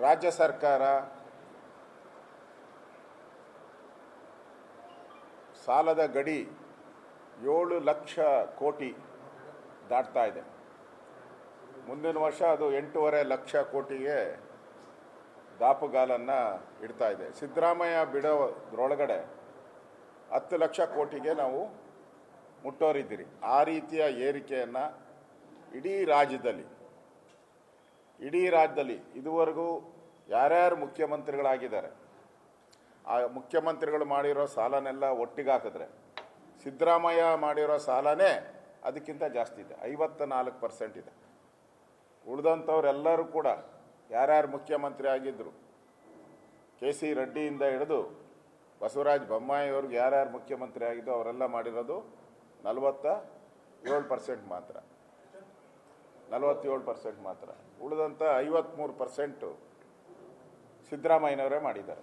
ರಾಜ್ಯ ಸರ್ಕಾರ ಸಾಲದ ಗಡಿ 7 ಲಕ್ಷ ಕೋಟಿ ದಾಟ್ತಾ ಇದೆ. ಮುಂದಿನ ವರ್ಷ ಅದು 8.5 ಲಕ್ಷ ಕೋಟಿಗೆ ದಾಪುಗಾಲನ್ನು ಇಡ್ತಾ ಇದೆ. ಸಿದ್ದರಾಮಯ್ಯ ಬಿಡೋದ್ರೊಳಗಡೆ 10 ಲಕ್ಷ ಕೋಟಿಗೆ ನಾವು ಮುಟ್ಟೋರಿದ್ದೀರಿ. ಆ ರೀತಿಯ ಏರಿಕೆಯನ್ನು ಇಡೀ ರಾಜ್ಯದಲ್ಲಿ ಇದುವರೆಗೂ ಯಾರ್ಯಾರು ಮುಖ್ಯಮಂತ್ರಿಗಳಾಗಿದ್ದಾರೆ ಆ ಮುಖ್ಯಮಂತ್ರಿಗಳು ಮಾಡಿರೋ ಸಾಲನೆಲ್ಲ ಒಟ್ಟಿಗೆ ಹಾಕಿದ್ರೆ ಸಿದ್ದರಾಮಯ್ಯ ಮಾಡಿರೋ ಸಾಲನೇ ಅದಕ್ಕಿಂತ ಜಾಸ್ತಿ ಇದೆ, 54% ಇದೆ. ಉಳಿದಂಥವರೆಲ್ಲರೂ ಕೂಡ ಯಾರ್ಯಾರು ಮುಖ್ಯಮಂತ್ರಿ ಆಗಿದ್ದರು, KC ರೆಡ್ಡಿಯಿಂದ ಹಿಡಿದು ಬಸವರಾಜ ಬೊಮ್ಮಾಯಿಯವ್ರಿಗೆ ಯಾರ್ಯಾರು ಮುಖ್ಯಮಂತ್ರಿ ಆಗಿದ್ದು ಅವರೆಲ್ಲ ಮಾಡಿರೋದು 47% ಮಾತ್ರ. 47% ಮಾತ್ರ. ಉಳಿದಂಥ 53% ಸಿದ್ದರಾಮಯ್ಯನವರೇ ಮಾಡಿದ್ದಾರೆ.